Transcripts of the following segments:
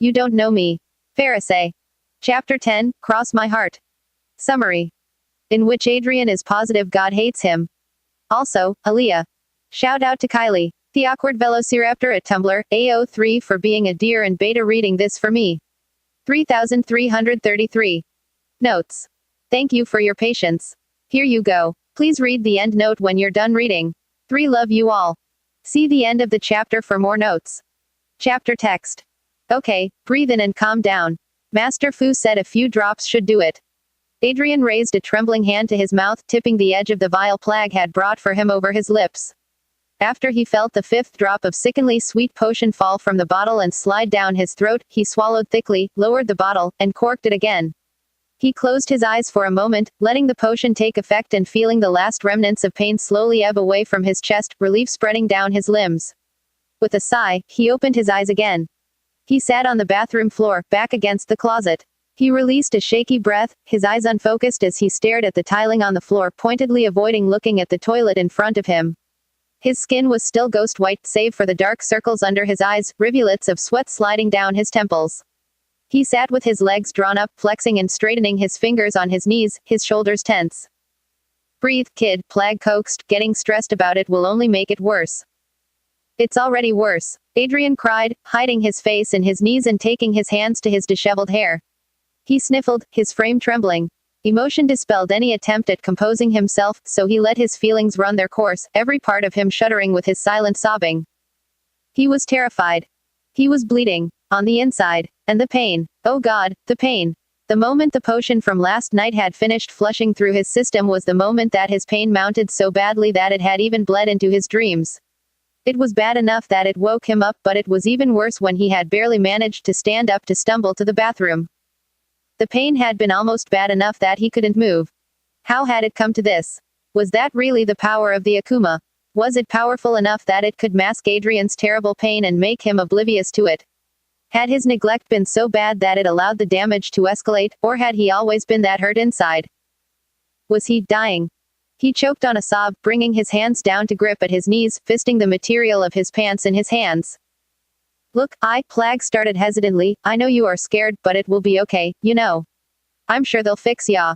You don't know me. Pharisee. Chapter 10, Cross My Heart. Summary. In which Adrian is positive God hates him. Also, Aaliyah. Shout out to Kylie, the awkward velociraptor at Tumblr, AO3 for being a dear and beta reading this for me. 3333. Notes. Thank you for your patience. Here you go. Please read the end note when you're done reading. 3 love you all. See the end of the chapter for more notes. Chapter text. Okay, breathe in and calm down. Master Fu said a few drops should do it. Adrian raised a trembling hand to his mouth, tipping the edge of the vial Plague had brought for him over his lips. After he felt the 5th drop of sickeningly sweet potion fall from the bottle and slide down his throat, he swallowed thickly, lowered the bottle, and corked it again. He closed his eyes for a moment, letting the potion take effect and feeling the last remnants of pain slowly ebb away from his chest, relief spreading down his limbs. With a sigh, he opened his eyes again. He sat on the bathroom floor, back against the closet. He released a shaky breath, his eyes unfocused as he stared at the tiling on the floor, pointedly avoiding looking at the toilet in front of him. His skin was still ghost white, save for the dark circles under his eyes, rivulets of sweat sliding down his temples. He sat with his legs drawn up, flexing and straightening his fingers on his knees, his shoulders tense. Breathe, kid, Plague coaxed, getting stressed about it will only make it worse. It's already worse, Adrian cried, hiding his face in his knees and taking his hands to his disheveled hair. He sniffled, his frame trembling. Emotion dispelled any attempt at composing himself, so he let his feelings run their course, every part of him shuddering with his silent sobbing. He was terrified. He was bleeding. On the inside. And the pain. Oh God, the pain. The moment the potion from last night had finished flushing through his system was the moment that his pain mounted so badly that it had even bled into his dreams. It was bad enough that it woke him up, but it was even worse when he had barely managed to stand up to stumble to the bathroom. The pain had been almost bad enough that he couldn't move. How had it come to this? Was that really the power of the Akuma? Was it powerful enough that it could mask Adrian's terrible pain and make him oblivious to it? Had his neglect been so bad that it allowed the damage to escalate, or had he always been that hurt inside? Was he dying? He choked on a sob, bringing his hands down to grip at his knees, fisting the material of his pants in his hands. Look, Plague started hesitantly, I know you are scared, but it will be okay, you know. I'm sure they'll fix ya.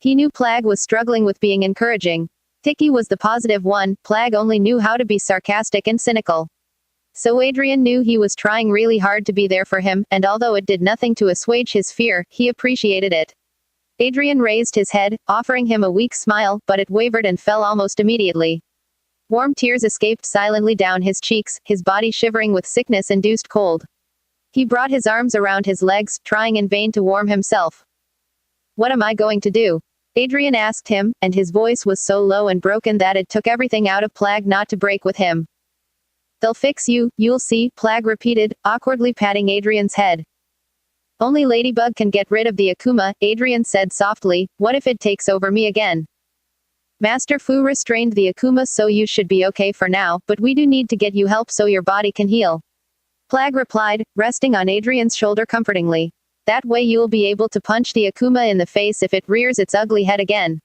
He knew Plague was struggling with being encouraging. Tiki was the positive one, Plague only knew how to be sarcastic and cynical. So Adrian knew he was trying really hard to be there for him, and although it did nothing to assuage his fear, he appreciated it. Adrian raised his head, offering him a weak smile, but it wavered and fell almost immediately. Warm tears escaped silently down his cheeks, his body shivering with sickness-induced cold. He brought his arms around his legs, trying in vain to warm himself. What am I going to do? Adrian asked him, and his voice was so low and broken that it took everything out of Plague not to break with him. They'll fix you, you'll see, Plague repeated, awkwardly patting Adrian's head. Only Ladybug can get rid of the Akuma, Adrian said softly, what if it takes over me again? Master Fu restrained the Akuma, so you should be okay for now, but we do need to get you help so your body can heal. Plague replied, resting on Adrian's shoulder comfortingly. That way you'll be able to punch the Akuma in the face if it rears its ugly head again.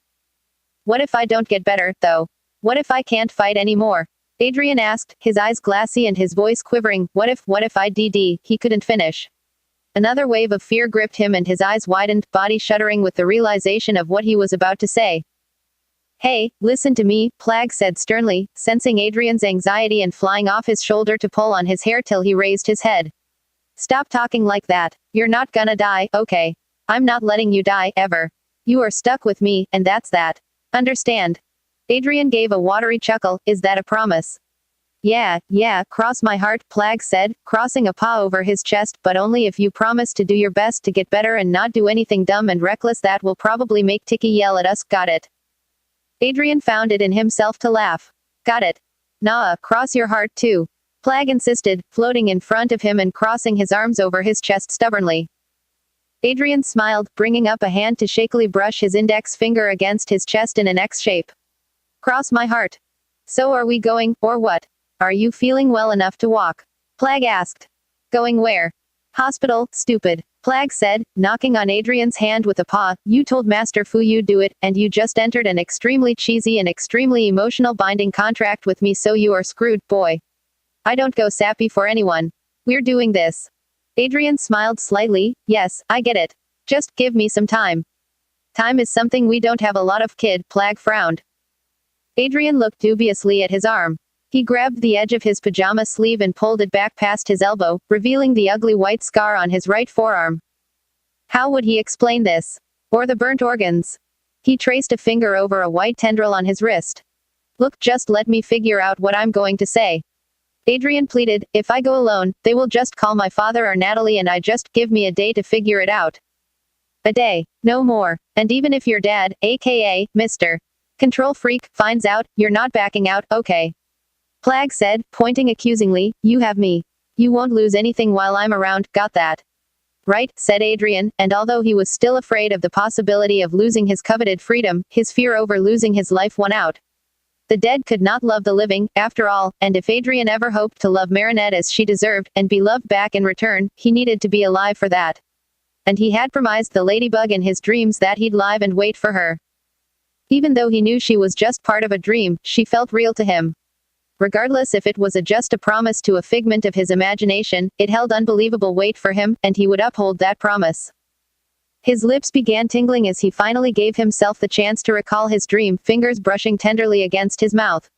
What if I don't get better, though? What if I can't fight anymore? Adrian asked, his eyes glassy and his voice quivering. What if I DD? He couldn't finish. Another wave of fear gripped him and his eyes widened, body shuddering with the realization of what he was about to say. Hey, listen to me, Plague said sternly, sensing Adrian's anxiety and flying off his shoulder to pull on his hair till he raised his head. Stop talking like that. You're not gonna die, okay? I'm not letting you die, ever. You are stuck with me, and that's that. Understand? Adrian gave a watery chuckle, is that a promise? Yeah, cross my heart, Plague said, crossing a paw over his chest, but only if you promise to do your best to get better and not do anything dumb and reckless that will probably make Tiki yell at us, got it? Adrian found it in himself to laugh. Got it. Nah, cross your heart too. Plague insisted, floating in front of him and crossing his arms over his chest stubbornly. Adrian smiled, bringing up a hand to shakily brush his index finger against his chest in an X shape. Cross my heart. So are we going, or what? Are you feeling well enough to walk? Plague asked. Going where? Hospital, stupid. Plague said, knocking on Adrian's hand with a paw. You told Master Fu you'd do it, and you just entered an extremely cheesy and extremely emotional binding contract with me, so you are screwed, boy. I don't go sappy for anyone. We're doing this. Adrian smiled slightly. Yes, I get it. Just give me some time. Time is something we don't have a lot of, kid. Plag frowned. Adrian looked dubiously at his arm. He grabbed the edge of his pajama sleeve and pulled it back past his elbow, revealing the ugly white scar on his right forearm. How would he explain this? Or the burnt organs? He traced a finger over a white tendril on his wrist. Look, just let me figure out what I'm going to say. Adrian pleaded, if I go alone, they will just call my father or Natalie and just give me a day to figure it out. A day. No more. And even if your dad, aka, Mr. Control Freak, finds out, you're not backing out, okay? Plag said, pointing accusingly, you have me. You won't lose anything while I'm around, got that? Right, said Adrian, and although he was still afraid of the possibility of losing his coveted freedom, his fear over losing his life won out. The dead could not love the living, after all, and if Adrian ever hoped to love Marinette as she deserved, and be loved back in return, he needed to be alive for that. And he had promised the ladybug in his dreams that he'd live and wait for her. Even though he knew she was just part of a dream, she felt real to him. Regardless if it was just a promise to a figment of his imagination, it held unbelievable weight for him, and he would uphold that promise. His lips began tingling as he finally gave himself the chance to recall his dream, fingers brushing tenderly against his mouth.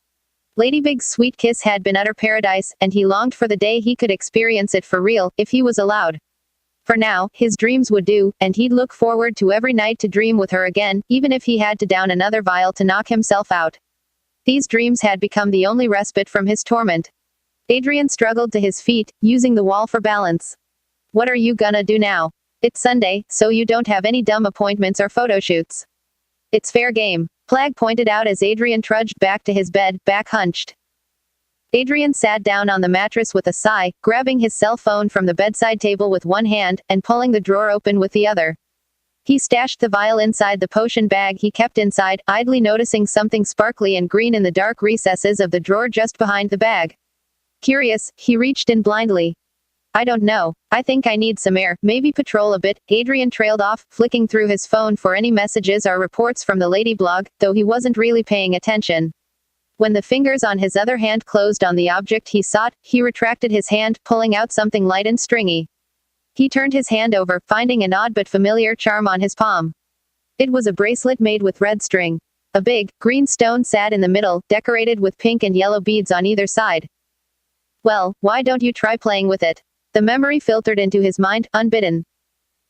Ladybug's sweet kiss had been utter paradise, and he longed for the day he could experience it for real, if he was allowed. For now, his dreams would do, and he'd look forward to every night to dream with her again, even if he had to down another vial to knock himself out. These dreams had become the only respite from his torment. Adrian struggled to his feet, using the wall for balance. What are you gonna do now? It's Sunday, so you don't have any dumb appointments or photo shoots. It's fair game, Plag pointed out as Adrian trudged back to his bed, back hunched. Adrian sat down on the mattress with a sigh, grabbing his cell phone from the bedside table with one hand, and pulling the drawer open with the other. He stashed the vial inside the potion bag he kept inside, idly noticing something sparkly and green in the dark recesses of the drawer just behind the bag. Curious, he reached in blindly. I don't know. I think I need some air, maybe patrol a bit. Adrian trailed off, flicking through his phone for any messages or reports from the lady blog, though he wasn't really paying attention. When the fingers on his other hand closed on the object he sought, he retracted his hand, pulling out something light and stringy. He turned his hand over, finding an odd but familiar charm on his palm. It was a bracelet made with red string. A big, green stone sat in the middle, decorated with pink and yellow beads on either side. Well, why don't you try playing with it? The memory filtered into his mind, unbidden.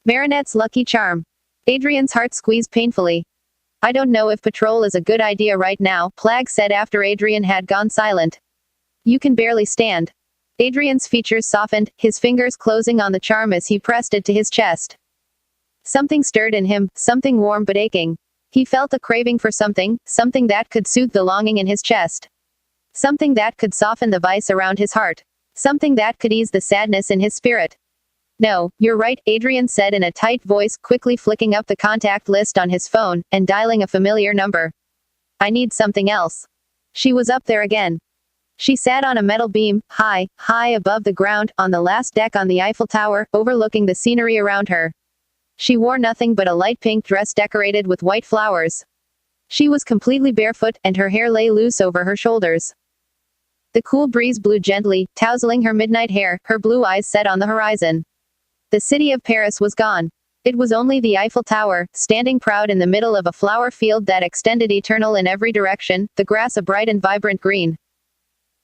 Marinette's lucky charm. Adrian's heart squeezed painfully. I don't know if patrol is a good idea right now, Plag said after Adrian had gone silent. You can barely stand. Adrian's features softened, his fingers closing on the charm as he pressed it to his chest. Something stirred in him, something warm but aching. He felt a craving for something that could soothe the longing in his chest. Something that could soften the vice around his heart. Something that could ease the sadness in his spirit. No, you're right, Adrian said in a tight voice, quickly flicking up the contact list on his phone, and dialing a familiar number. I need something else. She was up there again. She sat on a metal beam, high above the ground, on the last deck on the Eiffel Tower, overlooking the scenery around her. She wore nothing but a light pink dress decorated with white flowers. She was completely barefoot, and her hair lay loose over her shoulders. The cool breeze blew gently, tousling her midnight hair, her blue eyes set on the horizon. The city of Paris was gone. It was only the Eiffel Tower, standing proud in the middle of a flower field that extended eternal in every direction, the grass a bright and vibrant green.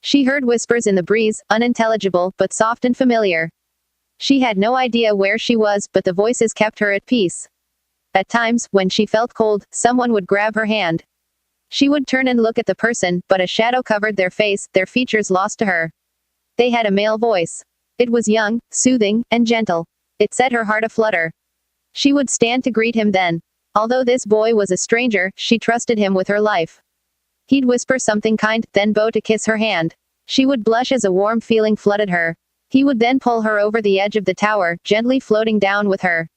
She heard whispers in the breeze, unintelligible, but soft and familiar. She had no idea where she was, but the voices kept her at peace. At times, when she felt cold, someone would grab her hand. She would turn and look at the person, but a shadow covered their face, their features lost to her. They had a male voice. It was young, soothing, and gentle. It set her heart aflutter. She would stand to greet him then. Although this boy was a stranger, she trusted him with her life. He'd whisper something kind, then bow to kiss her hand. She would blush as a warm feeling flooded her. He would then pull her over the edge of the tower, gently floating down with her.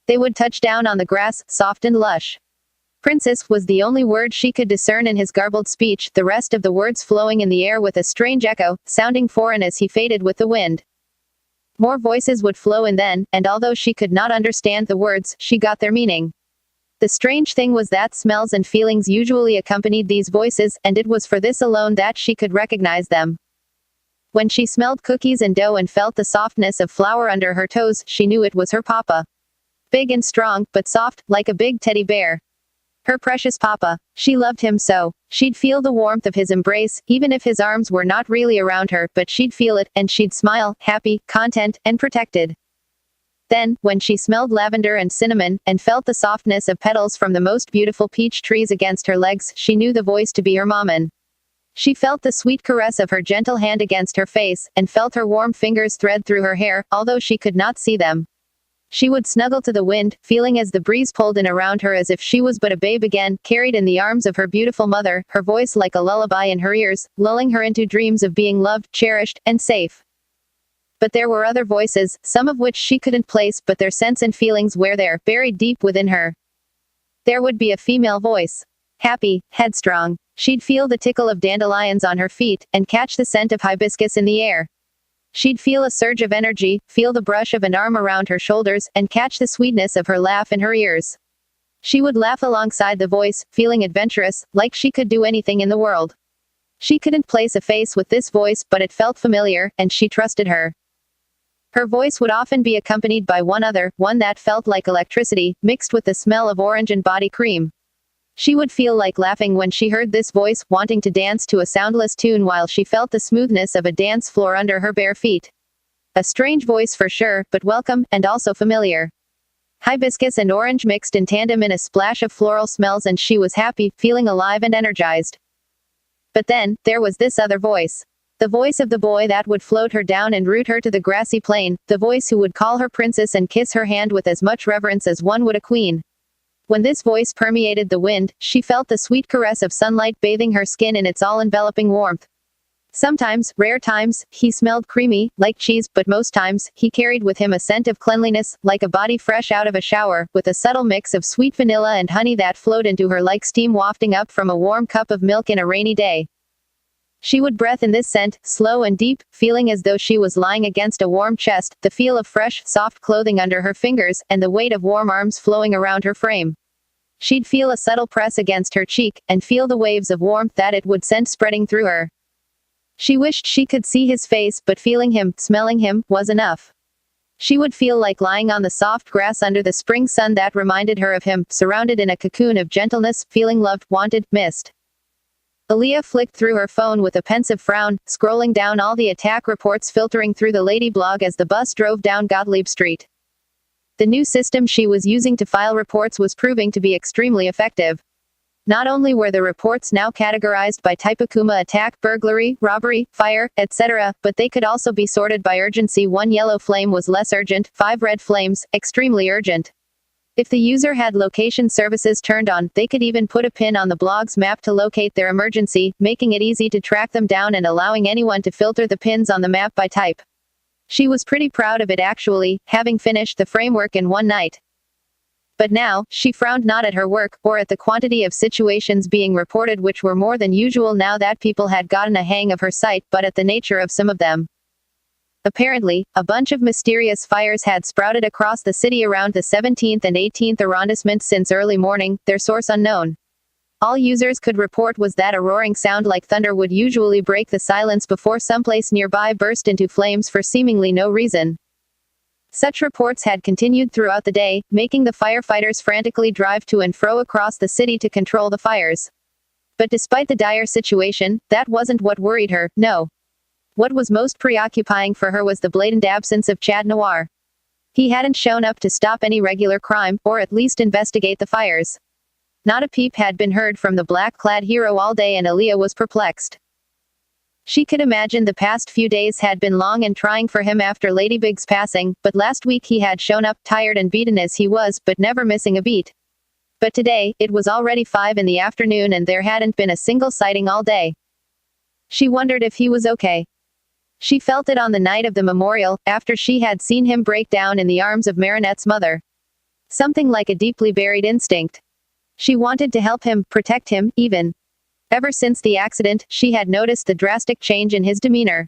They would touch down on the grass, soft and lush. Princess was the only word she could discern in his garbled speech, the rest of the words flowing in the air with a strange echo, sounding foreign as he faded with the wind. More voices would flow in then, and although she could not understand the words, she got their meaning. The strange thing was that smells and feelings usually accompanied these voices, and it was for this alone that she could recognize them. When she smelled cookies and dough and felt the softness of flour under her toes, she knew it was her papa. Big and strong, but soft, like a big teddy bear. Her precious papa. She loved him so. She'd feel the warmth of his embrace, even if his arms were not really around her, but she'd feel it, and she'd smile, happy, content, and protected. Then, when she smelled lavender and cinnamon, and felt the softness of petals from the most beautiful peach trees against her legs, she knew the voice to be her maman. She felt the sweet caress of her gentle hand against her face, and felt her warm fingers thread through her hair, although she could not see them. She would snuggle to the wind, feeling as the breeze pulled in around her as if she was but a babe again, carried in the arms of her beautiful mother, her voice like a lullaby in her ears, lulling her into dreams of being loved, cherished, and safe. But there were other voices, some of which she couldn't place, but their sense and feelings were there, buried deep within her. There would be a female voice. Happy, headstrong. She'd feel the tickle of dandelions on her feet, and catch the scent of hibiscus in the air. She'd feel a surge of energy, feel the brush of an arm around her shoulders, and catch the sweetness of her laugh in her ears. She would laugh alongside the voice, feeling adventurous, like she could do anything in the world. She couldn't place a face with this voice, but it felt familiar, and she trusted her. Her voice would often be accompanied by one other, one that felt like electricity, mixed with the smell of orange and body cream. She would feel like laughing when she heard this voice, wanting to dance to a soundless tune while she felt the smoothness of a dance floor under her bare feet. A strange voice for sure, but welcome, and also familiar. Hibiscus and orange mixed in tandem in a splash of floral smells, and she was happy, feeling alive and energized. But then, there was this other voice. The voice of the boy that would float her down and root her to the grassy plain, the voice who would call her princess and kiss her hand with as much reverence as one would a queen. When this voice permeated the wind, she felt the sweet caress of sunlight bathing her skin in its all-enveloping warmth. Sometimes, rare times, he smelled creamy, like cheese, but most times, he carried with him a scent of cleanliness, like a body fresh out of a shower, with a subtle mix of sweet vanilla and honey that flowed into her like steam wafting up from a warm cup of milk in a rainy day. She would breathe in this scent, slow and deep, feeling as though she was lying against a warm chest, the feel of fresh, soft clothing under her fingers, and the weight of warm arms flowing around her frame. She'd feel a subtle press against her cheek, and feel the waves of warmth that it would send spreading through her. She wished she could see his face, but feeling him, smelling him, was enough. She would feel like lying on the soft grass under the spring sun that reminded her of him, surrounded in a cocoon of gentleness, feeling loved, wanted, missed. Aaliyah flicked through her phone with a pensive frown, scrolling down all the attack reports filtering through the lady blog as the bus drove down Gottlieb Street. The new system she was using to file reports was proving to be extremely effective. Not only were the reports now categorized by type: Akuma attack, burglary, robbery, fire, etc., but they could also be sorted by urgency. 1 yellow flame was less urgent, 5 red flames, extremely urgent. If the user had location services turned on, they could even put a pin on the blog's map to locate their emergency, making it easy to track them down and allowing anyone to filter the pins on the map by type. She was pretty proud of it actually, having finished the framework in one night. But now, she frowned not at her work, or at the quantity of situations being reported, which were more than usual now that people had gotten a hang of her site, but at the nature of some of them. Apparently, a bunch of mysterious fires had sprouted across the city around the 17th and 18th arrondissement since early morning, their source unknown. All users could report was that a roaring sound like thunder would usually break the silence before someplace nearby burst into flames for seemingly no reason. Such reports had continued throughout the day, making the firefighters frantically drive to and fro across the city to control the fires. But despite the dire situation, that wasn't what worried her, no. What was most preoccupying for her was the blatant absence of Chad Noir. He hadn't shown up to stop any regular crime, or at least investigate the fires. Not a peep had been heard from the black-clad hero all day, and Aaliyah was perplexed. She could imagine the past few days had been long and trying for him after Lady Big's passing, but last week he had shown up, tired and beaten as he was, but never missing a beat. But today, it was already 5 in the afternoon and there hadn't been a single sighting all day. She wondered if he was okay. She felt it on the night of the memorial, after she had seen him break down in the arms of Marinette's mother. Something like a deeply buried instinct. She wanted to help him, protect him, even. Ever since the accident, she had noticed the drastic change in his demeanor.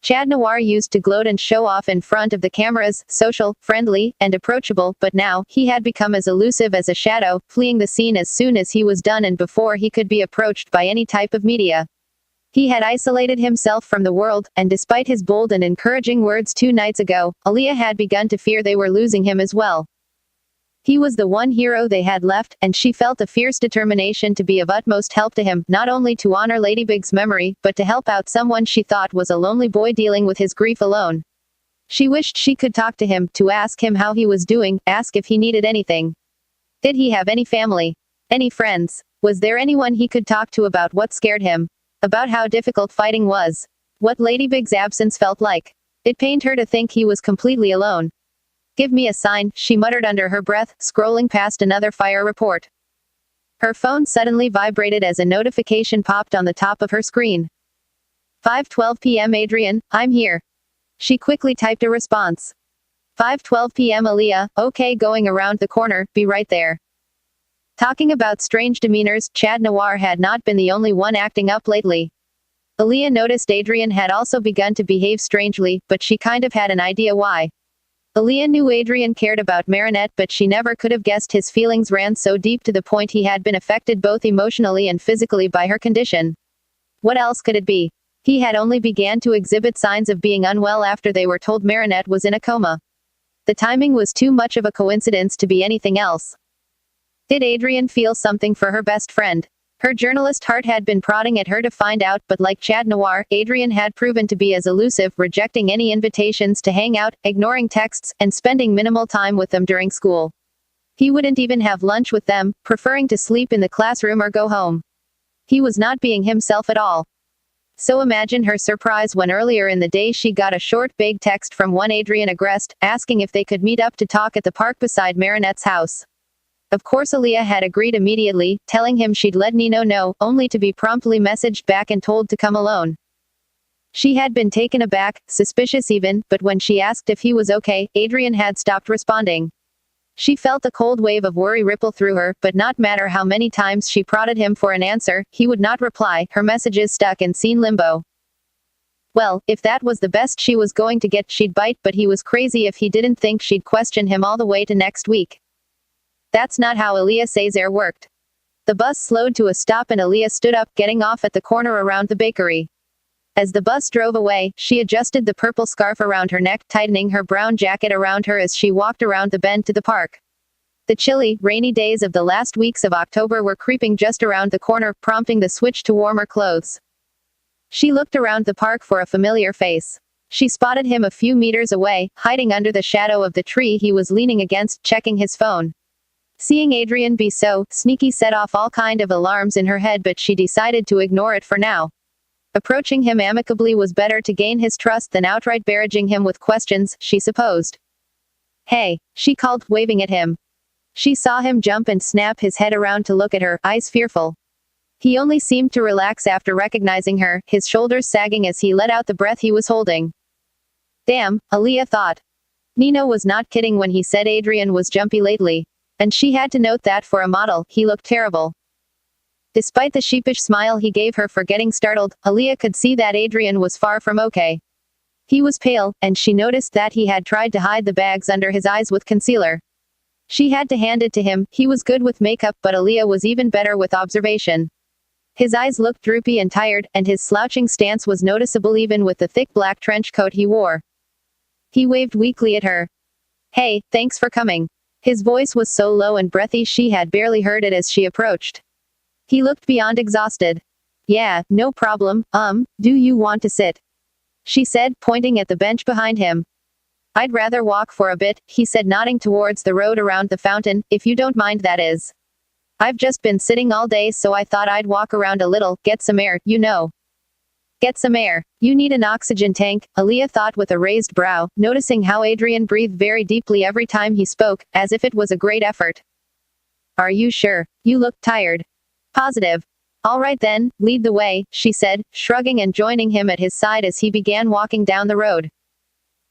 Chad Noir used to gloat and show off in front of the cameras, social, friendly, and approachable, but now, he had become as elusive as a shadow, fleeing the scene as soon as he was done and before he could be approached by any type of media. He had isolated himself from the world, and despite his bold and encouraging words 2 nights ago, Aaliyah had begun to fear they were losing him as well. He was the one hero they had left, and she felt a fierce determination to be of utmost help to him, not only to honor Ladybug's memory, but to help out someone she thought was a lonely boy dealing with his grief alone. She wished she could talk to him, to ask him how he was doing, ask if he needed anything. Did he have any family? Any friends? Was there anyone he could talk to about what scared him? About how difficult fighting was? What Ladybug's absence felt like? It pained her to think he was completely alone. Give me a sign, she muttered under her breath, scrolling past another fire report. Her phone suddenly vibrated as a notification popped on the top of her screen. 5:12 p.m. Adrian, I'm here. She quickly typed a response. 5:12 p.m. Aaliyah, okay, going around the corner, be right there. Talking about strange demeanors, Chad Noir had not been the only one acting up lately. Aaliyah noticed Adrian had also begun to behave strangely, but she kind of had an idea why. Aaliyah knew Adrian cared about Marinette, but she never could have guessed his feelings ran so deep to the point he had been affected both emotionally and physically by her condition. What else could it be? He had only began to exhibit signs of being unwell after they were told Marinette was in a coma. The timing was too much of a coincidence to be anything else. Did Adrian feel something for her best friend? Her journalist heart had been prodding at her to find out, but like Chad Noir, Adrian had proven to be as elusive, rejecting any invitations to hang out, ignoring texts, and spending minimal time with them during school. He wouldn't even have lunch with them, preferring to sleep in the classroom or go home. He was not being himself at all. So imagine her surprise when earlier in the day she got a short, vague text from one Adrian Agreste, asking if they could meet up to talk at the park beside Marinette's house. Of course Aaliyah had agreed immediately, telling him she'd let Nino know, only to be promptly messaged back and told to come alone. She had been taken aback, suspicious even, but when she asked if he was okay, Adrian had stopped responding. She felt a cold wave of worry ripple through her, but not matter how many times she prodded him for an answer, he would not reply, her messages stuck in scene limbo. Well, if that was the best she was going to get, she'd bite, but he was crazy if he didn't think she'd question him all the way to next week. That's not how Aaliyah Césaire worked. The bus slowed to a stop and Aaliyah stood up, getting off at the corner around the bakery. As the bus drove away, she adjusted the purple scarf around her neck, tightening her brown jacket around her as she walked around the bend to the park. The chilly, rainy days of the last weeks of October were creeping just around the corner, prompting the switch to warmer clothes. She looked around the park for a familiar face. She spotted him a few meters away, hiding under the shadow of the tree he was leaning against, checking his phone. Seeing Adrian be so sneaky set off all kind of alarms in her head, but she decided to ignore it for now. Approaching him amicably was better to gain his trust than outright barraging him with questions, she supposed. Hey, she called, waving at him. She saw him jump and snap his head around to look at her, eyes fearful. He only seemed to relax after recognizing her, his shoulders sagging as he let out the breath he was holding. Damn, Aaliyah thought. Nino was not kidding when he said Adrian was jumpy lately. And she had to note that for a model, he looked terrible. Despite the sheepish smile he gave her for getting startled, Aaliyah could see that Adrian was far from okay. He was pale, and she noticed that he had tried to hide the bags under his eyes with concealer. She had to hand it to him, he was good with makeup, but Aaliyah was even better with observation. His eyes looked droopy and tired, and his slouching stance was noticeable even with the thick black trench coat he wore. He waved weakly at her. Hey, thanks for coming. His voice was so low and breathy she had barely heard it as she approached. He looked beyond exhausted. Yeah, no problem, do you want to sit? She said, pointing at the bench behind him. I'd rather walk for a bit, he said, nodding towards the road around the fountain, if you don't mind, that is. I've just been sitting all day, so I thought I'd walk around a little, get some air, you know. Get some air. You need an oxygen tank, Aaliyah thought with a raised brow, noticing how Adrian breathed very deeply every time he spoke, as if it was a great effort. Are you sure? You look tired. Positive. All right then, lead the way, she said, shrugging and joining him at his side as he began walking down the road.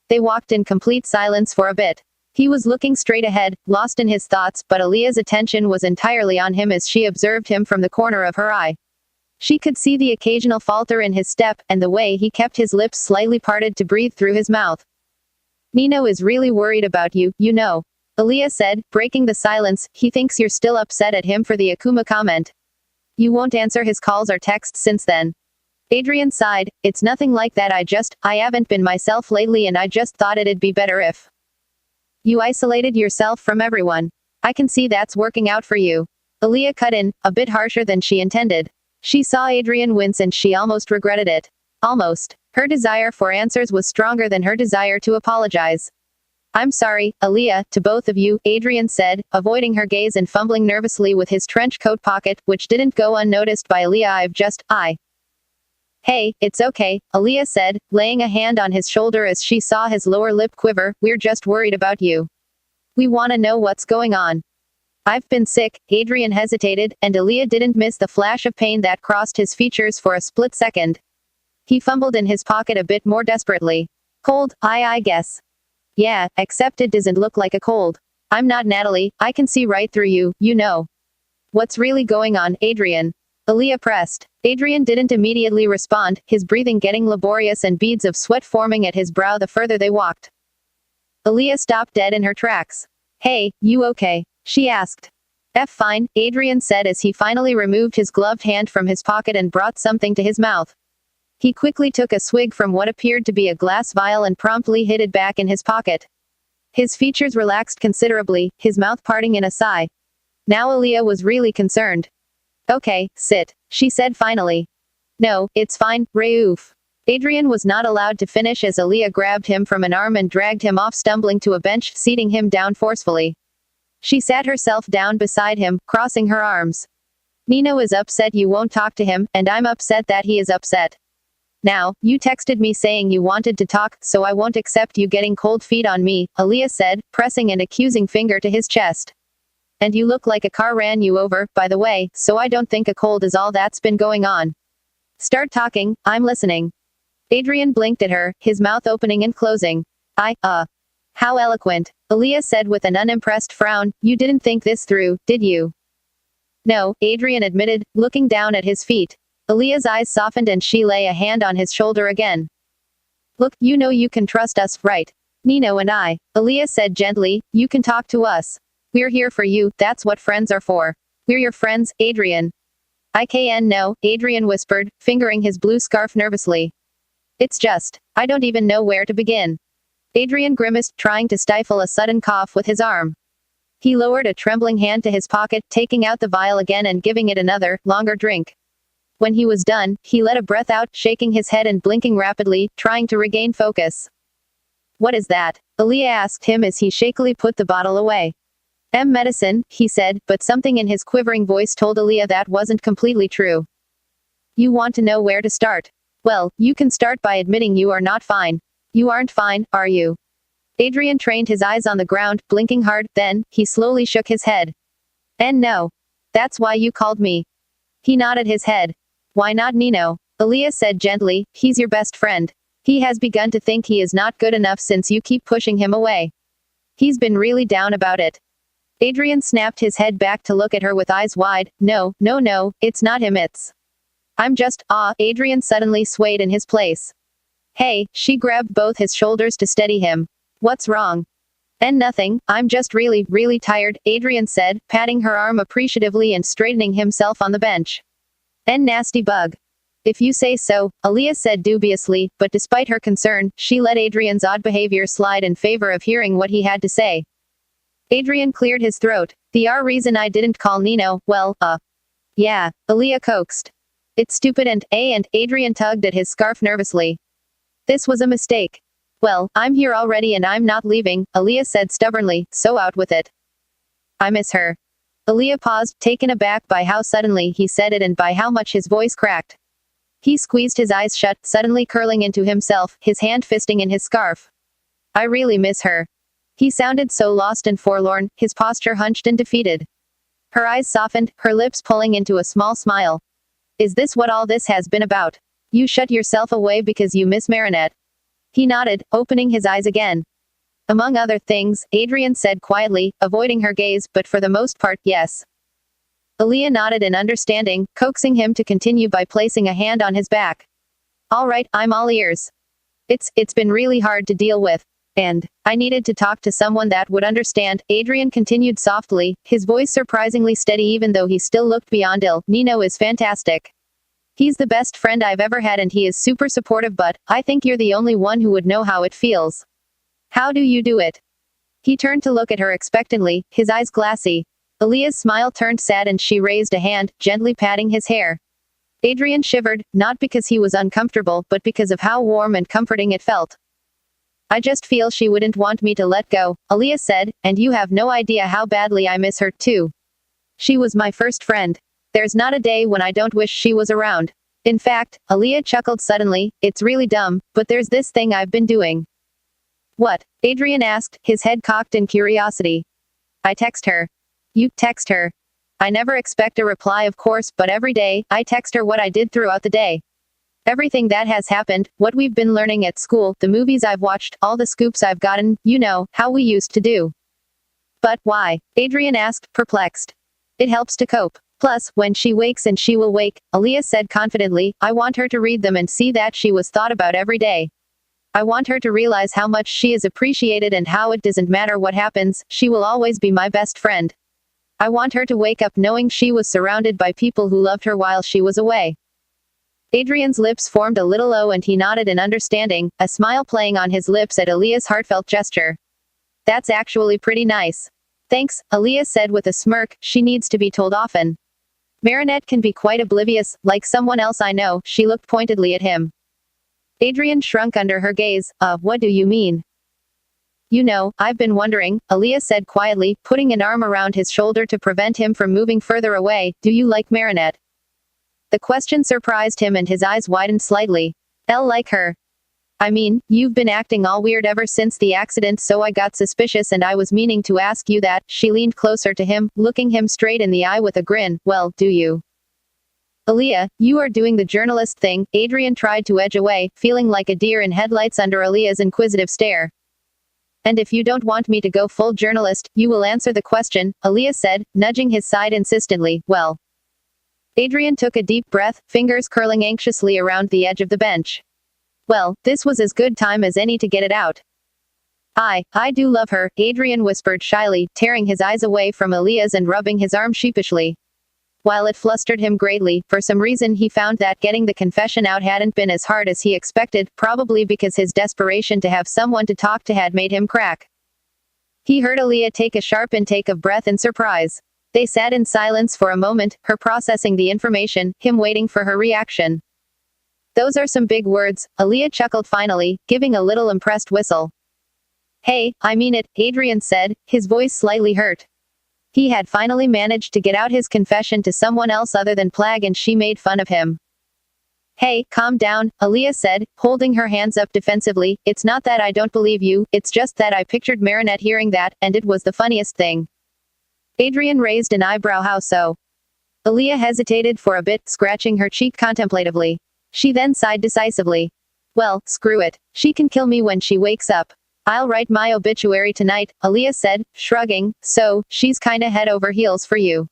They walked in complete silence for a bit. He was looking straight ahead, lost in his thoughts, but Aaliyah's attention was entirely on him as she observed him from the corner of her eye. She could see the occasional falter in his step, and the way he kept his lips slightly parted to breathe through his mouth. Nino is really worried about you, you know. Aaliyah said, breaking the silence, he thinks you're still upset at him for the Akuma comment. You won't answer his calls or texts since then. Adrian sighed. It's nothing like that, I haven't been myself lately and I just thought it'd be better if you isolated yourself from everyone. I can see that's working out for you. Aaliyah cut in, a bit harsher than she intended. She saw Adrian wince and she almost regretted it. Almost. Her desire for answers was stronger than her desire to apologize. I'm sorry, Aaliyah, to both of you, Adrian said, avoiding her gaze and fumbling nervously with his trench coat pocket, which didn't go unnoticed by Aaliyah. Hey, it's okay, Aaliyah said, laying a hand on his shoulder as she saw his lower lip quiver, we're just worried about you. We want to know what's going on. I've been sick, Adrian hesitated, and Aaliyah didn't miss the flash of pain that crossed his features for a split second. He fumbled in his pocket a bit more desperately. Cold, I guess. Yeah, except it doesn't look like a cold. I'm not Natalie, I can see right through you, you know. What's really going on, Adrian? Aaliyah pressed. Adrian didn't immediately respond, his breathing getting laborious and beads of sweat forming at his brow the further they walked. Aaliyah stopped dead in her tracks. Hey, you okay? She asked. Fine, Adrian said as he finally removed his gloved hand from his pocket and brought something to his mouth. He quickly took a swig from what appeared to be a glass vial and promptly hid it back in his pocket. His features relaxed considerably, his mouth parting in a sigh. Now Aaliyah was really concerned. Okay, sit, she said finally. No, it's fine, Raouf. Adrian was not allowed to finish as Aaliyah grabbed him from an arm and dragged him off, stumbling to a bench, seating him down forcefully. She sat herself down beside him, crossing her arms. Nino is upset you won't talk to him, and I'm upset that he is upset. Now, you texted me saying you wanted to talk, so I won't accept you getting cold feet on me, Aaliyah said, pressing an accusing finger to his chest. And you look like a car ran you over, by the way, so I don't think a cold is all that's been going on. Start talking, I'm listening. Adrian blinked at her, his mouth opening and closing. How eloquent, Aaliyah said with an unimpressed frown, you didn't think this through, did you? No, Adrian admitted, looking down at his feet. Aaliyah's eyes softened and she lay a hand on his shoulder again. Look, you know you can trust us, right? Nino and I, Aaliyah said gently, you can talk to us. We're here for you, that's what friends are for. We're your friends, Adrian. No, Adrian whispered, fingering his blue scarf nervously. It's just, I don't even know where to begin. Adrian grimaced, trying to stifle a sudden cough with his arm. He lowered a trembling hand to his pocket, taking out the vial again and giving it another, longer drink. When he was done, he let a breath out, shaking his head and blinking rapidly, trying to regain focus. What is that? Aaliyah asked him as he shakily put the bottle away. Medicine, he said, but something in his quivering voice told Aaliyah that wasn't completely true. You want to know where to start? Well, you can start by admitting you are not fine. You aren't fine, are you? Adrian trained his eyes on the ground, blinking hard, then, he slowly shook his head. And no. That's why you called me. He nodded his head. Why not Nino? Aaliyah said gently, he's your best friend. He has begun to think he is not good enough since you keep pushing him away. He's been really down about it. Adrian snapped his head back to look at her with eyes wide. No, it's not him, it's. I'm just, Adrian suddenly swayed in his place. Hey, she grabbed both his shoulders to steady him. What's wrong? And nothing, I'm just really, really tired, Adrian said, patting her arm appreciatively and straightening himself on the bench. And nasty bug. If you say so, Aaliyah said dubiously, but despite her concern, she let Adrian's odd behavior slide in favor of hearing what he had to say. Adrian cleared his throat. The reason I didn't call Nino, yeah, Aaliyah coaxed. It's stupid and Adrian tugged at his scarf nervously. This was a mistake. Well, I'm here already and I'm not leaving, Aaliyah said stubbornly, so out with it. I miss her. Aaliyah paused, taken aback by how suddenly he said it and by how much his voice cracked. He squeezed his eyes shut, suddenly curling into himself, his hand fisting in his scarf. I really miss her. He sounded so lost and forlorn, his posture hunched and defeated. Her eyes softened, her lips pulling into a small smile. Is this what all this has been about? You shut yourself away because you miss Marinette. He nodded, opening his eyes again. Among other things, Adrian said quietly, avoiding her gaze, but for the most part, yes. Aaliyah nodded in understanding, coaxing him to continue by placing a hand on his back. All right, I'm all ears. It's been really hard to deal with. And I needed to talk to someone that would understand, Adrian continued softly, his voice surprisingly steady even though he still looked beyond ill. Nino is fantastic. He's the best friend I've ever had and he is super supportive, but I think you're the only one who would know how it feels. How do you do it? He turned to look at her expectantly, his eyes glassy. Aaliyah's smile turned sad and she raised a hand, gently patting his hair. Adrian shivered, not because he was uncomfortable, but because of how warm and comforting it felt. I just feel she wouldn't want me to let go, Aaliyah said, and you have no idea how badly I miss her, too. She was my first friend. There's not a day when I don't wish she was around. In fact, Aaliyah chuckled suddenly, it's really dumb, but there's this thing I've been doing. What? Adrian asked, his head cocked in curiosity. I text her. You text her? I never expect a reply, of course, but every day, I text her what I did throughout the day. Everything that has happened, what we've been learning at school, the movies I've watched, all the scoops I've gotten, you know, how we used to do. But why? Adrian asked, perplexed. It helps to cope. Plus, when she wakes and she will wake, Aaliyah said confidently, I want her to read them and see that she was thought about every day. I want her to realize how much she is appreciated and how it doesn't matter what happens, she will always be my best friend. I want her to wake up knowing she was surrounded by people who loved her while she was away. Adrian's lips formed a little O and he nodded in understanding, a smile playing on his lips at Aaliyah's heartfelt gesture. That's actually pretty nice. Thanks, Aaliyah said with a smirk, she needs to be told often. Marinette can be quite oblivious, like someone else I know, she looked pointedly at him. Adrian shrunk under her gaze, what do you mean? You know, I've been wondering, Aaliyah said quietly, putting an arm around his shoulder to prevent him from moving further away, do you like Marinette? The question surprised him and his eyes widened slightly. I'll like her. I mean, you've been acting all weird ever since the accident, so I got suspicious and I was meaning to ask you that. She leaned closer to him, looking him straight in the eye with a grin. Well, do you? Aaliyah, you are doing the journalist thing. Adrian tried to edge away, feeling like a deer in headlights under Aaliyah's inquisitive stare. And if you don't want me to go full journalist, you will answer the question, Aaliyah said, nudging his side insistently. Well. Adrian took a deep breath, fingers curling anxiously around the edge of the bench. Well, this was as good time as any to get it out. I do love her, Adrian whispered shyly, tearing his eyes away from Aaliyah's and rubbing his arm sheepishly. While it flustered him greatly, for some reason he found that getting the confession out hadn't been as hard as he expected, probably because his desperation to have someone to talk to had made him crack. He heard Aaliyah take a sharp intake of breath in surprise. They sat in silence for a moment, her processing the information, him waiting for her reaction. Those are some big words, Aaliyah chuckled finally, giving a little impressed whistle. Hey, I mean it, Adrian said, his voice slightly hurt. He had finally managed to get out his confession to someone else other than Plag and she made fun of him. Hey, calm down, Aaliyah said, holding her hands up defensively, it's not that I don't believe you, it's just that I pictured Marinette hearing that, and it was the funniest thing. Adrian raised an eyebrow. How so? Aaliyah hesitated for a bit, scratching her cheek contemplatively. She then sighed decisively. Well, screw it. She can kill me when she wakes up. I'll write my obituary tonight, Aaliyah said, shrugging, so, she's kinda head over heels for you.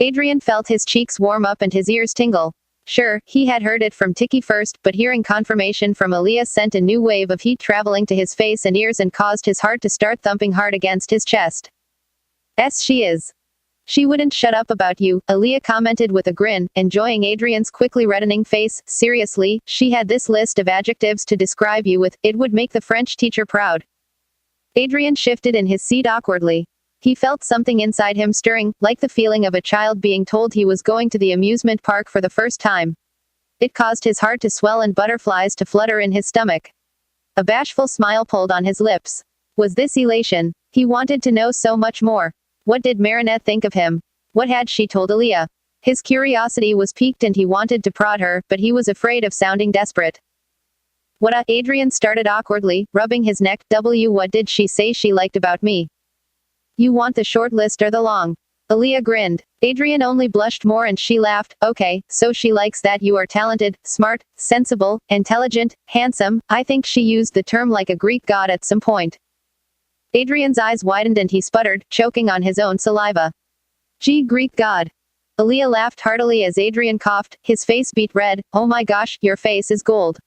Adrian felt his cheeks warm up and his ears tingle. Sure, he had heard it from Tiki first, but hearing confirmation from Aaliyah sent a new wave of heat traveling to his face and ears and caused his heart to start thumping hard against his chest. Yes, she is. She wouldn't shut up about you, Aaliyah commented with a grin, enjoying Adrian's quickly reddening face. Seriously, she had this list of adjectives to describe you with, it would make the French teacher proud. Adrian shifted in his seat awkwardly. He felt something inside him stirring, like the feeling of a child being told he was going to the amusement park for the first time. It caused his heart to swell and butterflies to flutter in his stomach. A bashful smile pulled on his lips. Was this elation? He wanted to know so much more. What did Marinette think of him? What had she told Aaliyah? His curiosity was piqued and he wanted to prod her, but he was afraid of sounding desperate. Adrian started awkwardly, rubbing his neck. What did she say she liked about me? You want the short list or the long? Aaliyah grinned. Adrian only blushed more and she laughed. Okay, so she likes that you are talented, smart, sensible, intelligent, handsome. I think she used the term like a Greek god at some point. Adrian's eyes widened and he sputtered, choking on his own saliva. Gee, Greek god. Aaliyah laughed heartily as Adrian coughed, his face beat red. Oh my gosh, your face is gold.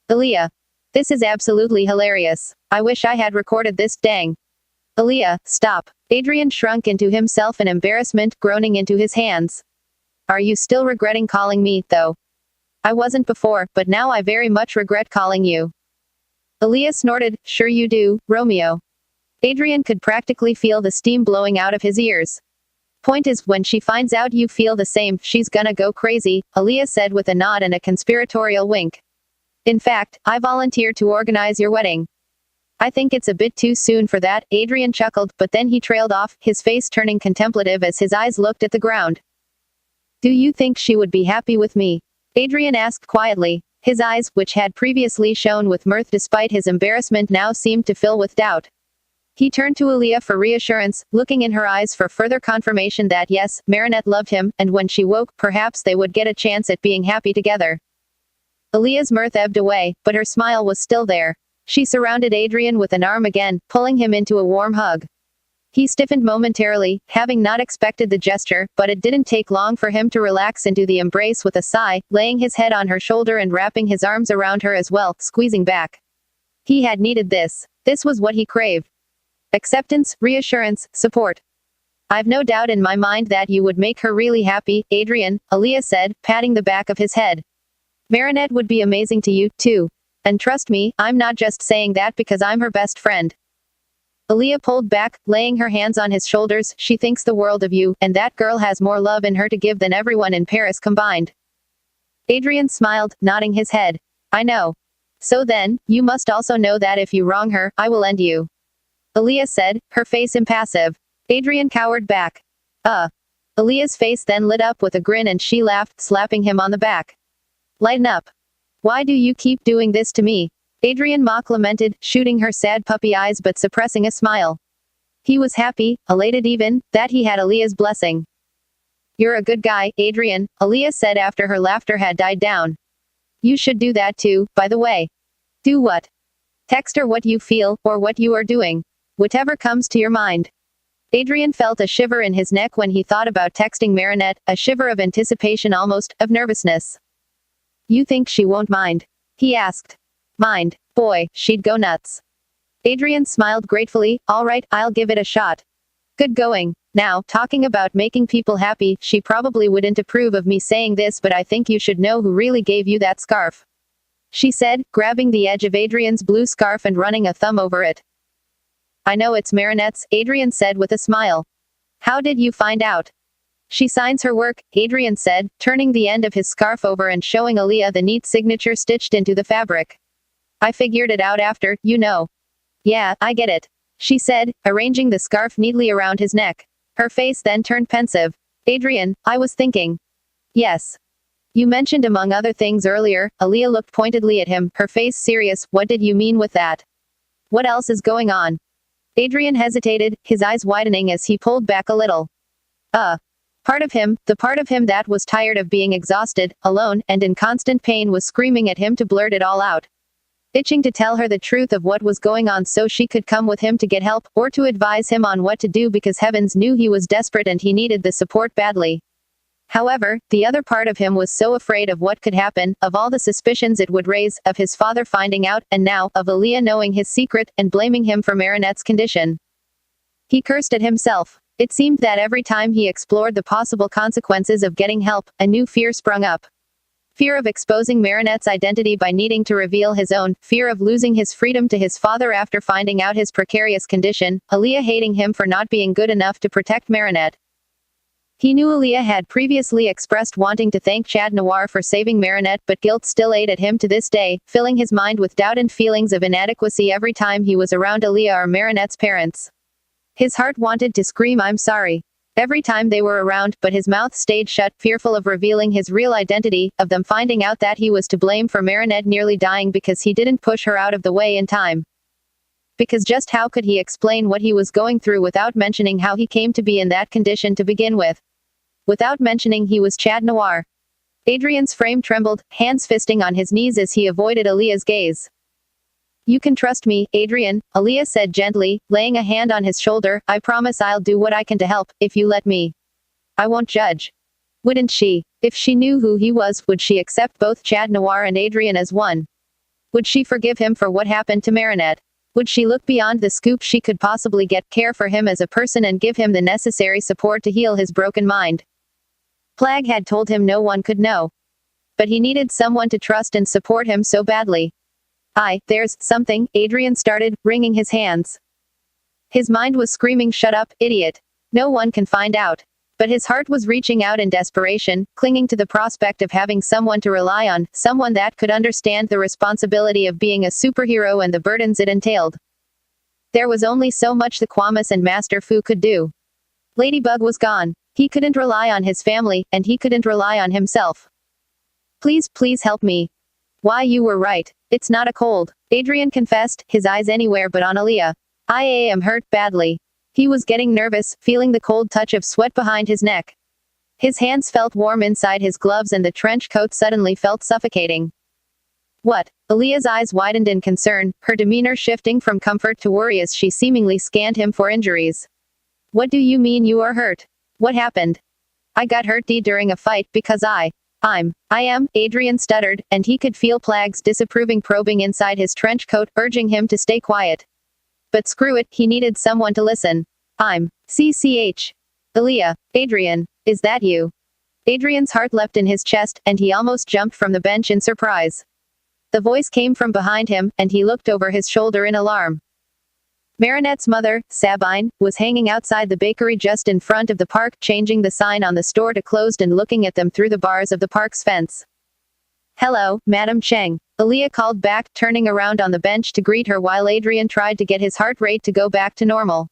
Aaliyah. This is absolutely hilarious. I wish I had recorded this, dang. Aaliyah, stop. Adrian shrunk into himself in embarrassment, groaning into his hands. Are you still regretting calling me, though? I wasn't before, but now I very much regret calling you. Aaliyah snorted, sure you do, Romeo. Adrian could practically feel the steam blowing out of his ears. Point is, when she finds out you feel the same, she's gonna go crazy, Aaliyah said with a nod and a conspiratorial wink. In fact, I volunteered to organize your wedding. I think it's a bit too soon for that, Adrian chuckled, but then he trailed off, his face turning contemplative as his eyes looked at the ground. Do you think she would be happy with me? Adrian asked quietly. His eyes, which had previously shone with mirth despite his embarrassment, now seemed to fill with doubt. He turned to Aaliyah for reassurance, looking in her eyes for further confirmation that yes, Marinette loved him, and when she woke, perhaps they would get a chance at being happy together. Aaliyah's mirth ebbed away, but her smile was still there. She surrounded Adrian with an arm again, pulling him into a warm hug. He stiffened momentarily, having not expected the gesture, but it didn't take long for him to relax into the embrace with a sigh, laying his head on her shoulder and wrapping his arms around her as well, squeezing back. He had needed this. This was what he craved. Acceptance, reassurance, support. I've no doubt in my mind that you would make her really happy, Adrian, Aaliyah said, patting the back of his head. Marinette would be amazing to you, too. And trust me, I'm not just saying that because I'm her best friend. Aaliyah pulled back, laying her hands on his shoulders. She thinks the world of you, and that girl has more love in her to give than everyone in Paris combined. Adrian smiled, nodding his head. I know. So then, you must also know that if you wrong her, I will end you. Aaliyah said, her face impassive. Adrian cowered back. Aaliyah's face then lit up with a grin and she laughed, slapping him on the back. Lighten up. Why do you keep doing this to me? Adrian mock lamented, shooting her sad puppy eyes but suppressing a smile. He was happy, elated even, that he had Aaliyah's blessing. You're a good guy, Adrian, Aaliyah said after her laughter had died down. You should do that too, by the way. Do what? Text her what you feel, or what you are doing. Whatever comes to your mind. Adrian felt a shiver in his neck when he thought about texting Marinette, a shiver of anticipation almost, of nervousness. You think she won't mind? He asked. Mind. Boy, she'd go nuts. Adrian smiled gratefully, all right, I'll give it a shot. Good going. Now, talking about making people happy, she probably wouldn't approve of me saying this, but I think you should know who really gave you that scarf. She said, grabbing the edge of Adrian's blue scarf and running a thumb over it. I know it's Marinette's, Adrian said with a smile. How did you find out? She signs her work, Adrian said, turning the end of his scarf over and showing Aaliyah the neat signature stitched into the fabric. I figured it out after, you know. Yeah, I get it. She said, arranging the scarf neatly around his neck. Her face then turned pensive. Adrian, I was thinking. Yes. You mentioned among other things earlier, Aaliyah looked pointedly at him, her face serious, what did you mean with that? What else is going on? Adrian hesitated, his eyes widening as he pulled back a little. Part of him, the part of him that was tired of being exhausted, alone, and in constant pain was screaming at him to blurt it all out. Itching to tell her the truth of what was going on so she could come with him to get help, or to advise him on what to do because heavens knew he was desperate and he needed the support badly. However, the other part of him was so afraid of what could happen, of all the suspicions it would raise, of his father finding out, and now, of Aaliyah knowing his secret, and blaming him for Marinette's condition. He cursed at himself. It seemed that every time he explored the possible consequences of getting help, a new fear sprung up. Fear of exposing Marinette's identity by needing to reveal his own, fear of losing his freedom to his father after finding out his precarious condition, Aaliyah hating him for not being good enough to protect Marinette. He knew Aaliyah had previously expressed wanting to thank Chad Noir for saving Marinette, but guilt still ate at him to this day, filling his mind with doubt and feelings of inadequacy every time he was around Aaliyah or Marinette's parents. His heart wanted to scream I'm sorry. Every time they were around, but his mouth stayed shut, fearful of revealing his real identity, of them finding out that he was to blame for Marinette nearly dying because he didn't push her out of the way in time. Because just how could he explain what he was going through without mentioning how he came to be in that condition to begin with? Without mentioning he was Chad Noir. Adrian's frame trembled, hands fisting on his knees as he avoided Aaliyah's gaze. You can trust me, Adrian, Aaliyah said gently, laying a hand on his shoulder. I promise I'll do what I can to help, if you let me. I won't judge. Wouldn't she? If she knew who he was, would she accept both Chad Noir and Adrian as one? Would she forgive him for what happened to Marinette? Would she look beyond the scoop she could possibly get, care for him as a person and give him the necessary support to heal his broken mind? Plag had told him no one could know. But he needed someone to trust and support him so badly. There's something, Adrian started, wringing his hands. His mind was screaming, shut up, idiot. No one can find out. But his heart was reaching out in desperation, clinging to the prospect of having someone to rely on, someone that could understand the responsibility of being a superhero and the burdens it entailed. There was only so much the Kwamis and Master Fu could do. Ladybug was gone. He couldn't rely on his family, and he couldn't rely on himself. Please help me. Why, you were right. It's not a cold, Adrian confessed, his eyes anywhere but on Aaliyah. I am hurt badly. He was getting nervous, feeling the cold touch of sweat behind his neck. His hands felt warm inside his gloves and the trench coat suddenly felt suffocating. What? Aaliyah's eyes widened in concern, her demeanor shifting from comfort to worry as she seemingly scanned him for injuries. What do you mean you are hurt? What happened? I got hurt during a fight because I am, Adrian stuttered, and he could feel Plag's disapproving probing inside his trench coat, urging him to stay quiet. But screw it, he needed someone to listen. CCH. Aaliyah, Adrian, is that you? Adrian's heart leapt in his chest, and he almost jumped from the bench in surprise. The voice came from behind him, and he looked over his shoulder in alarm. Marinette's mother, Sabine, was hanging outside the bakery just in front of the park, changing the sign on the store to closed and looking at them through the bars of the park's fence. Hello, Madam Cheng. Aaliyah called back, turning around on the bench to greet her while Adrian tried to get his heart rate to go back to normal.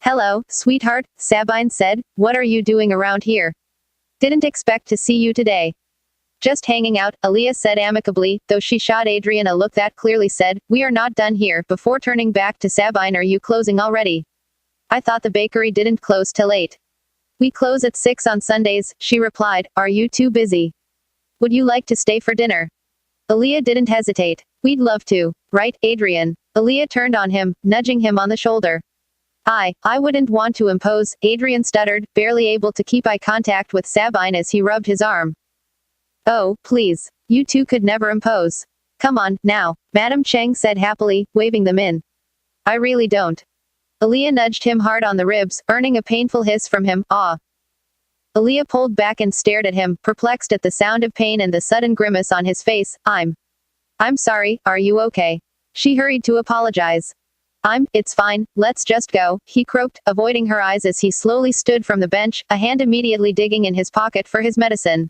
Hello, sweetheart, Sabine said. What are you doing around here? Didn't expect to see you today. Just hanging out, Aaliyah said amicably, though she shot Adrian a look that clearly said, we are not done here, before turning back to Sabine. Are you closing already? I thought the bakery didn't close till 8. We close at 6 on Sundays, she replied. Are you too busy? Would you like to stay for dinner? Aaliyah didn't hesitate. We'd love to. Right, Adrian? Aaliyah turned on him, nudging him on the shoulder. I wouldn't want to impose, Adrian stuttered, barely able to keep eye contact with Sabine as he rubbed his arm. Oh, please. You two could never impose. Come on, now, Madam Cheng said happily, waving them in. I really don't. Aaliyah nudged him hard on the ribs, earning a painful hiss from him. Aaliyah pulled back and stared at him, perplexed at the sound of pain and the sudden grimace on his face. I'm sorry, are you okay? She hurried to apologize. It's fine, let's just go, he croaked, avoiding her eyes as he slowly stood from the bench, a hand immediately digging in his pocket for his medicine.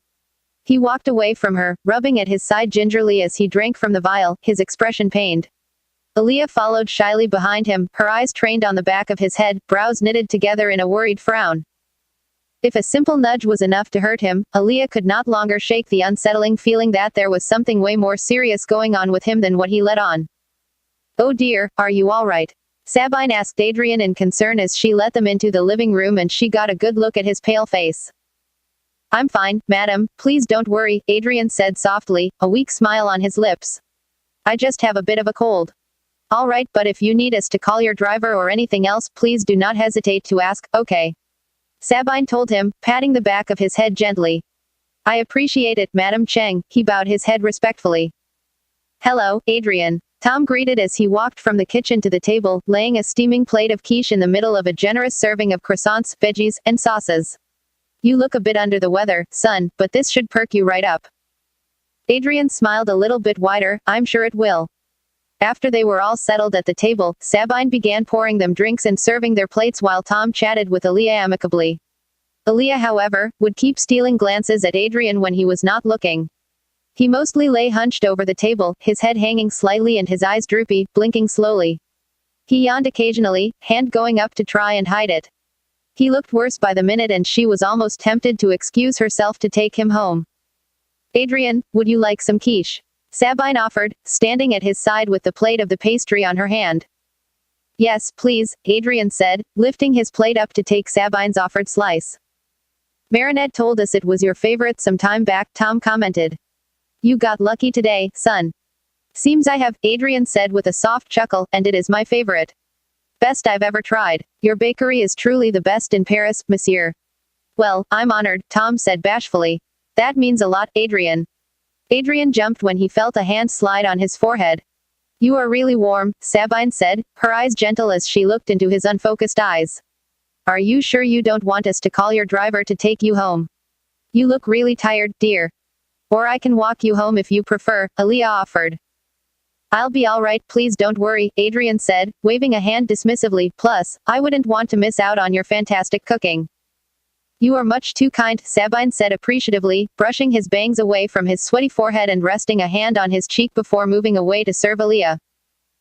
He walked away from her, rubbing at his side gingerly as he drank from the vial, his expression pained. Aaliyah followed shyly behind him, her eyes trained on the back of his head, brows knitted together in a worried frown. If a simple nudge was enough to hurt him, Aaliyah could not longer shake the unsettling feeling that there was something way more serious going on with him than what he let on. Oh dear, are you all right? Sabine asked Adrian in concern as she let them into the living room and she got a good look at his pale face. I'm fine, madam, please don't worry, Adrian said softly, a weak smile on his lips. I just have a bit of a cold. All right, but if you need us to call your driver or anything else, please do not hesitate to ask, okay? Sabine told him, patting the back of his head gently. I appreciate it, Madam Cheng, he bowed his head respectfully. Hello, Adrian. Tom greeted as he walked from the kitchen to the table, laying a steaming plate of quiche in the middle of a generous serving of croissants, veggies, and sauces. You look a bit under the weather, son, but this should perk you right up. Adrian smiled a little bit wider. I'm sure it will. After they were all settled at the table, Sabine began pouring them drinks and serving their plates while Tom chatted with Aaliyah amicably. Aaliyah, however, would keep stealing glances at Adrian when he was not looking. He mostly lay hunched over the table, his head hanging slightly and his eyes droopy, blinking slowly. He yawned occasionally, hand going up to try and hide it. He looked worse by the minute and she was almost tempted to excuse herself to take him home. Adrian, would you like some quiche? Sabine offered, standing at his side with the plate of the pastry on her hand. Yes, please, Adrian said, lifting his plate up to take Sabine's offered slice. Marinette told us it was your favorite some time back, Tom commented. You got lucky today, son. Seems I have, Adrian said with a soft chuckle, and it is my favorite. Best I've ever tried. Your bakery is truly the best in Paris, monsieur. Well, I'm honored, Tom said bashfully. That means a lot, Adrian. Adrian jumped when he felt a hand slide on his forehead. You are really warm, Sabine said, her eyes gentle as she looked into his unfocused eyes. Are you sure you don't want us to call your driver to take you home? You look really tired, dear. Or I can walk you home if you prefer, Aaliyah offered. I'll be alright, please don't worry, Adrian said, waving a hand dismissively, plus, I wouldn't want to miss out on your fantastic cooking. You are much too kind, Sabine said appreciatively, brushing his bangs away from his sweaty forehead and resting a hand on his cheek before moving away to serve Aaliyah.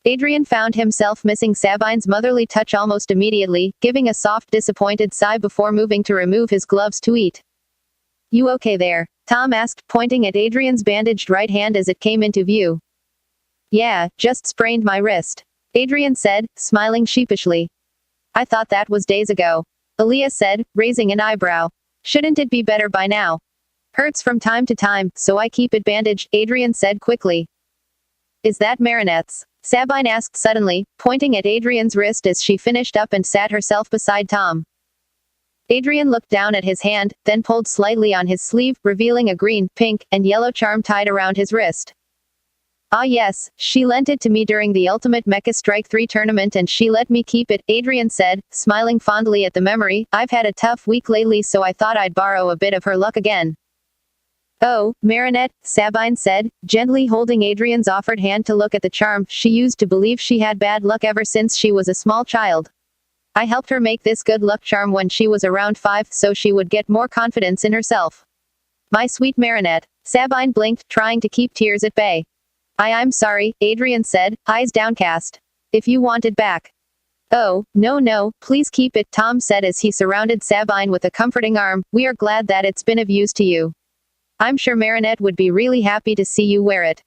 Adrian found himself missing Sabine's motherly touch almost immediately, giving a soft disappointed sigh before moving to remove his gloves to eat. You okay there? Tom asked, pointing at Adrian's bandaged right hand as it came into view. Yeah, just sprained my wrist, Adrian said, smiling sheepishly. I thought that was days ago, Aaliyah said, raising an eyebrow. Shouldn't it be better by now? Hurts from time to time, so I keep it bandaged, Adrian said quickly. Is that Marinette's? Sabine asked suddenly, pointing at Adrian's wrist as she finished up and sat herself beside Tom. Adrian looked down at his hand, then pulled slightly on his sleeve, revealing a green, pink, and yellow charm tied around his wrist. Ah yes, she lent it to me during the Ultimate Mecha Strike 3 tournament and she let me keep it, Adrian said, smiling fondly at the memory. I've had a tough week lately so I thought I'd borrow a bit of her luck again. Oh, Marinette, Sabine said, gently holding Adrian's offered hand to look at the charm she used to believe she had bad luck ever since she was a small child. I helped her make this good luck charm when she was around 5 so she would get more confidence in herself. My sweet Marinette, Sabine blinked, trying to keep tears at bay. I'm sorry, Adrian said, eyes downcast. If you want it back. Oh, no, please keep it, Tom said as he surrounded Sabine with a comforting arm. We are glad that it's been of use to you. I'm sure Marinette would be really happy to see you wear it.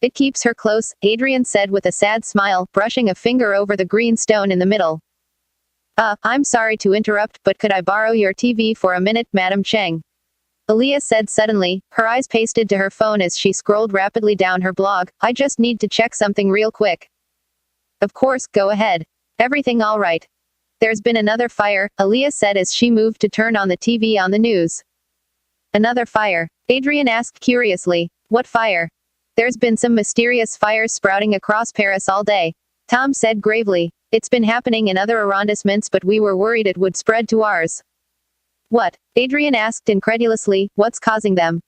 It keeps her close, Adrian said with a sad smile, brushing a finger over the green stone in the middle. I'm sorry to interrupt, but could I borrow your TV for a minute, Madam Cheng? Aaliyah said suddenly, her eyes pasted to her phone as she scrolled rapidly down her blog. I just need to check something real quick. Of course, go ahead. Everything all right? There's been another fire, Aaliyah said as she moved to turn on the TV on the news. Another fire? Adrian asked curiously. What fire? There's been some mysterious fires sprouting across Paris all day, Tom said gravely. It's been happening in other arrondissements but we were worried it would spread to ours. What? Adrian asked incredulously, what's causing them?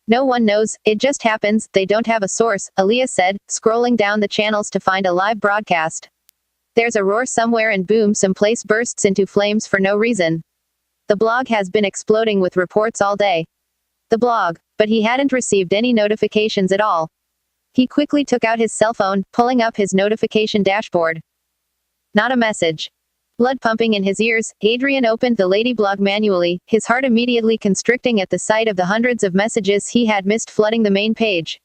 No one knows, it just happens, they don't have a source, Aaliyah said, scrolling down the channels to find a live broadcast. There's a roar somewhere and boom, some place bursts into flames for no reason. The blog has been exploding with reports all day. The blog, but he hadn't received any notifications at all. He quickly took out his cell phone, pulling up his notification dashboard. Not a message. Blood pumping in his ears, Adrian opened the Lady blog manually, his heart immediately constricting at the sight of the hundreds of messages he had missed flooding the main page.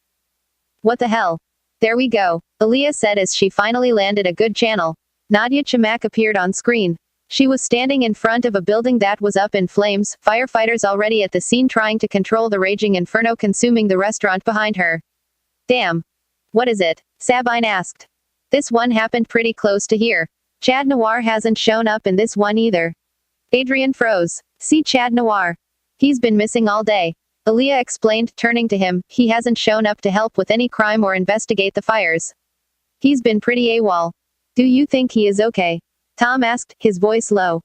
What the hell? There we go, Aaliyah said as she finally landed a good channel. Nadia Chamak appeared on screen. She was standing in front of a building that was up in flames, firefighters already at the scene trying to control the raging inferno consuming the restaurant behind her. Damn. What is it? Sabine asked. This one happened pretty close to here. Chad Noir hasn't shown up in this one either. Adrian froze. See Chad Noir. He's been missing all day. Aaliyah explained, turning to him. He hasn't shown up to help with any crime or investigate the fires. He's been pretty AWOL. Do you think he is okay? Tom asked, his voice low.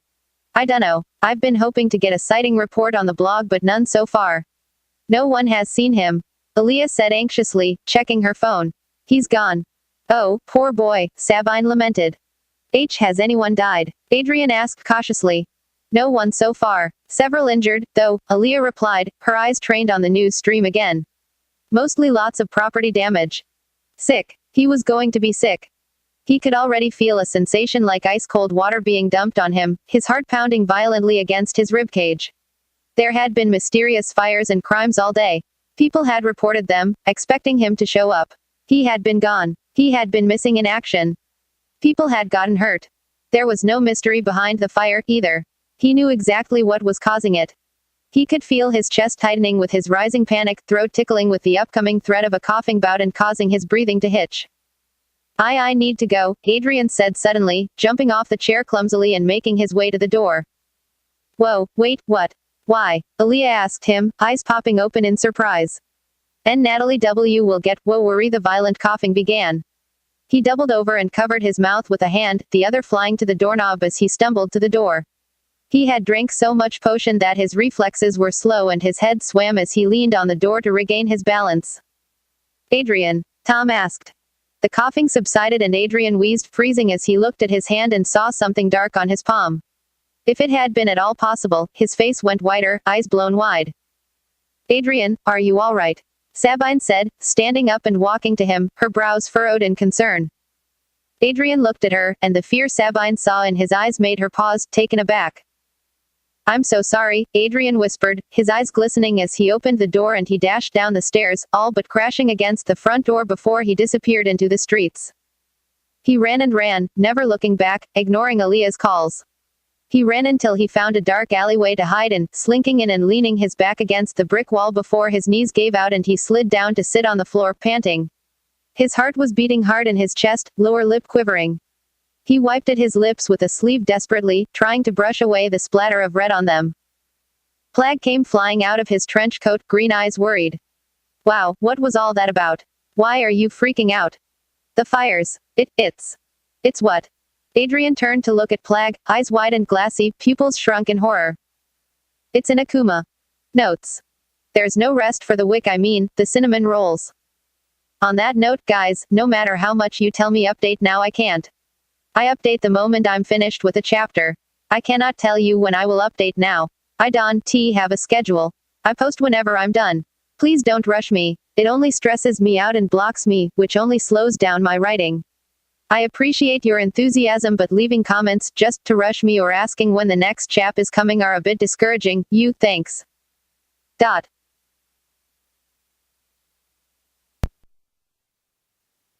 I dunno. I've been hoping to get a sighting report on the blog but none so far. No one has seen him. Aaliyah said anxiously, checking her phone. He's gone. Oh, poor boy, Sabine lamented. Has anyone died? Adrian asked cautiously. No one so far. Several injured, though, Aaliyah replied, her eyes trained on the news stream again. Mostly lots of property damage. Sick. He was going to be sick. He could already feel a sensation like ice-cold water being dumped on him, his heart pounding violently against his ribcage. There had been mysterious fires and crimes all day. People had reported them, expecting him to show up. He had been gone. He had been missing in action. People had gotten hurt. There was no mystery behind the fire, either. He knew exactly what was causing it. He could feel his chest tightening with his rising panic, throat tickling with the upcoming threat of a coughing bout and causing his breathing to hitch. I need to go, Adrian said suddenly, jumping off the chair clumsily and making his way to the door. Whoa, wait, what? Why? Aaliyah asked him, eyes popping open in surprise. And Natalie W. will get, whoa, worry. The violent coughing began. He doubled over and covered his mouth with a hand, the other flying to the doorknob as he stumbled to the door. He had drank so much potion that his reflexes were slow and his head swam as he leaned on the door to regain his balance. Adrian? Tom asked. The coughing subsided and Adrian wheezed, freezing as he looked at his hand and saw something dark on his palm. If it had been at all possible, his face went whiter, eyes blown wide. Adrian, are you all right? Sabine said, standing up and walking to him, her brows furrowed in concern. Adrian looked at her, and the fear Sabine saw in his eyes made her pause, taken aback. I'm so sorry, Adrian whispered, his eyes glistening as he opened the door and he dashed down the stairs, all but crashing against the front door before he disappeared into the streets. He ran and ran, never looking back, ignoring Aaliyah's calls. He ran until he found a dark alleyway to hide in, slinking in and leaning his back against the brick wall before his knees gave out and he slid down to sit on the floor, panting. His heart was beating hard in his chest, lower lip quivering. He wiped at his lips with a sleeve desperately, trying to brush away the splatter of red on them. Plag came flying out of his trench coat, green eyes worried. Wow, what was all that about? Why are you freaking out? The fires. It's what? Adrian turned to look at Plag, eyes wide and glassy, pupils shrunk in horror. It's an Akuma. Notes. There's no rest for the wick, the cinnamon rolls. On that note, guys, no matter how much you tell me update now, I can't. I update the moment I'm finished with a chapter. I cannot tell you when I will update now. I don't have a schedule. I post whenever I'm done. Please don't rush me. It only stresses me out and blocks me, which only slows down my writing. I appreciate your enthusiasm, but leaving comments just to rush me or asking when the next chap is coming are a bit discouraging. Thanks.